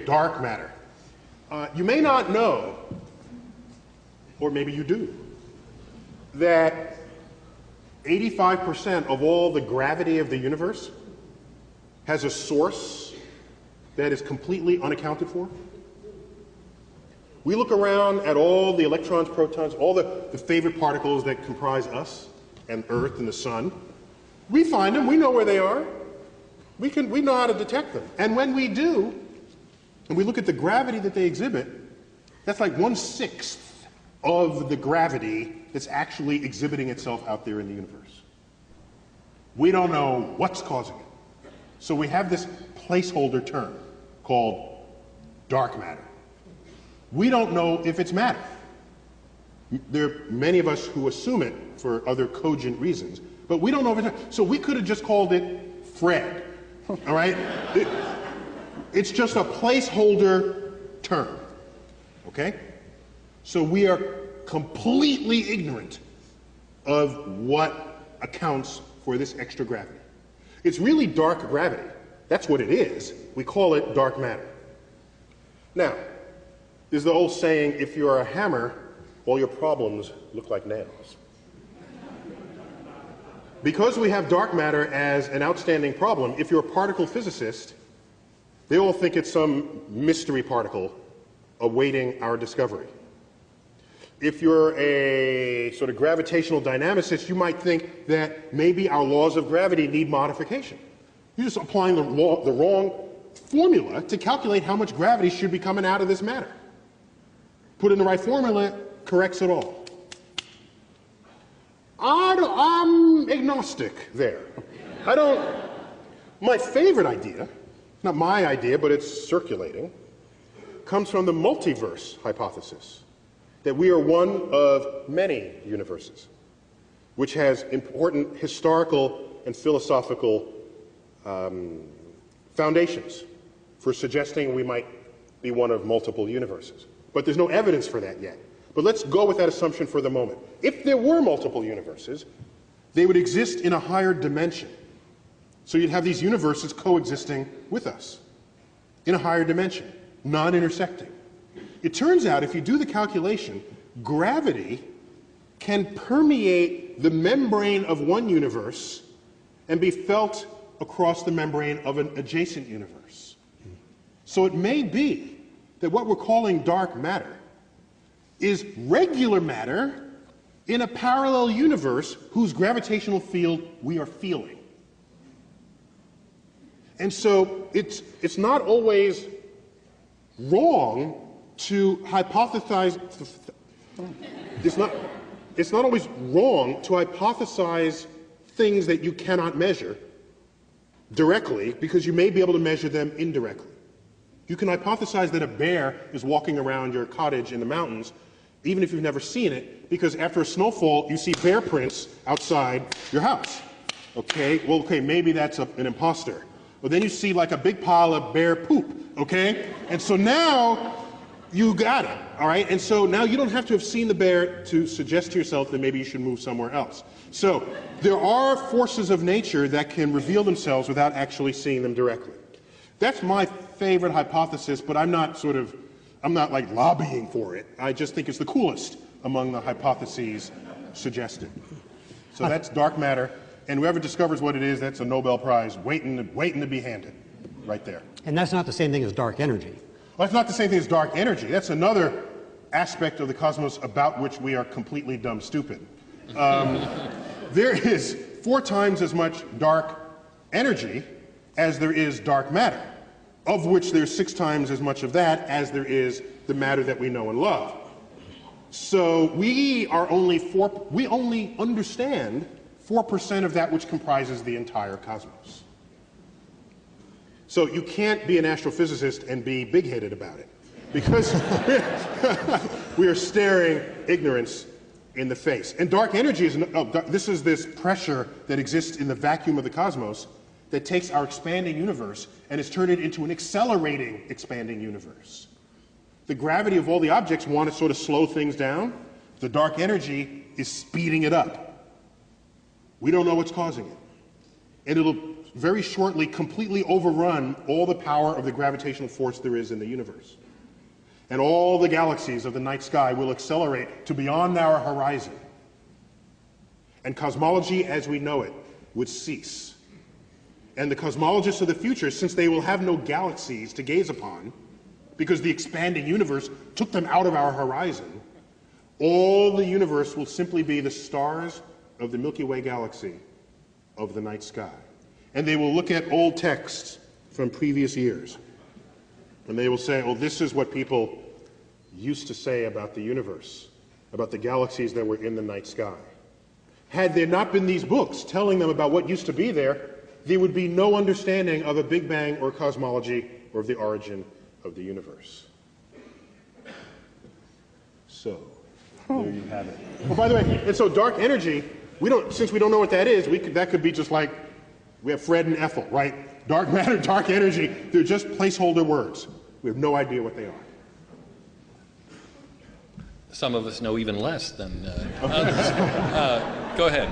Dark matter. You may not know, or maybe you do, that 85% of all the gravity of the universe has a source that is completely unaccounted for. We look around at all the electrons, protons, all the favorite particles that comprise us and Earth and the sun. We find them, we know where they are. We know how to detect them. And when we do, and we look at the gravity that they exhibit, that's like 1/6 of the gravity that's actually exhibiting itself out there in the universe. We don't know what's causing it. So we have this placeholder term called dark matter. We don't know if it's matter. There are many of us who assume it for other cogent reasons, but we don't know if it's. So we could have just called it Fred, all right? It's just a placeholder term, okay? So we are completely ignorant of what accounts for this extra gravity. It's really dark gravity. That's what it is. We call it dark matter. Now, there's the old saying, if you're a hammer, all your problems look like nails. Because we have dark matter as an outstanding problem, if you're a particle physicist, they all think it's some mystery particle awaiting our discovery. If you're a sort of gravitational dynamicist, you might think that maybe our laws of gravity need modification. You're just applying the wrong formula to calculate how much gravity should be coming out of this matter. Put in the right formula, corrects it all. I'm agnostic there. My favorite idea, not my idea, but it's circulating, comes from the multiverse hypothesis, that we are one of many universes, which has important historical and philosophical foundations for suggesting we might be one of multiple universes. But there's no evidence for that yet. But let's go with that assumption for the moment. If there were multiple universes, they would exist in a higher dimension. So you'd have these universes coexisting with us in a higher dimension, non-intersecting. It turns out, if you do the calculation, gravity can permeate the membrane of one universe and be felt across the membrane of an adjacent universe. So it may be that what we're calling dark matter is regular matter in a parallel universe whose gravitational field we are feeling. And so it's not always wrong to hypothesize. It's not always wrong to hypothesize things that you cannot measure directly, because you may be able to measure them indirectly. You can hypothesize that a bear is walking around your cottage in the mountains, even if you've never seen it, because after a snowfall, you see bear prints outside your house. Okay, well, okay, maybe that's an imposter. But then you see like a big pile of bear poop, okay? And so now you got it, all right? And so now you don't have to have seen the bear to suggest to yourself that maybe you should move somewhere else. So there are forces of nature that can reveal themselves without actually seeing them directly. That's my favorite hypothesis, but I'm not like lobbying for it. I just think it's the coolest among the hypotheses suggested. So that's dark matter, and whoever discovers what it is, that's a Nobel Prize waiting to be handed, right there. And that's not the same thing as dark energy. Well, that's not the same thing as dark energy. That's another aspect of the cosmos about which we are completely dumb stupid. There is 4 times as much dark energy as there is dark matter, of which there's 6 times as much of that as there is the matter that we know and love. So we only understand 4% of that which comprises the entire cosmos. So you can't be an astrophysicist and be big-headed about it, because we are staring ignorance in the face. And dark energy this is this pressure that exists in the vacuum of the cosmos that takes our expanding universe and has turned it into an accelerating expanding universe. The gravity of all the objects want to sort of slow things down. The dark energy is speeding it up. We don't know what's causing it. And it'll very shortly completely overrun all the power of the gravitational force there is in the universe. And all the galaxies of the night sky will accelerate to beyond our horizon. And cosmology as we know it would cease. And the cosmologists of the future, since they will have no galaxies to gaze upon, because the expanding universe took them out of our horizon, all the universe will simply be the stars of the Milky Way galaxy of the night sky. And they will look at old texts from previous years, and they will say, oh, this is what people used to say about the universe, about the galaxies that were in the night sky. Had there not been these books telling them about what used to be there, there would be no understanding of a Big Bang or cosmology or of the origin of the universe. So, there you have it. Oh, by the way, and so dark energy, since we don't know what that is, that could be just like, we have Fred and Ethel, right? Dark matter, dark energy, they're just placeholder words. We have no idea what they are. Some of us know even less than others. Go ahead.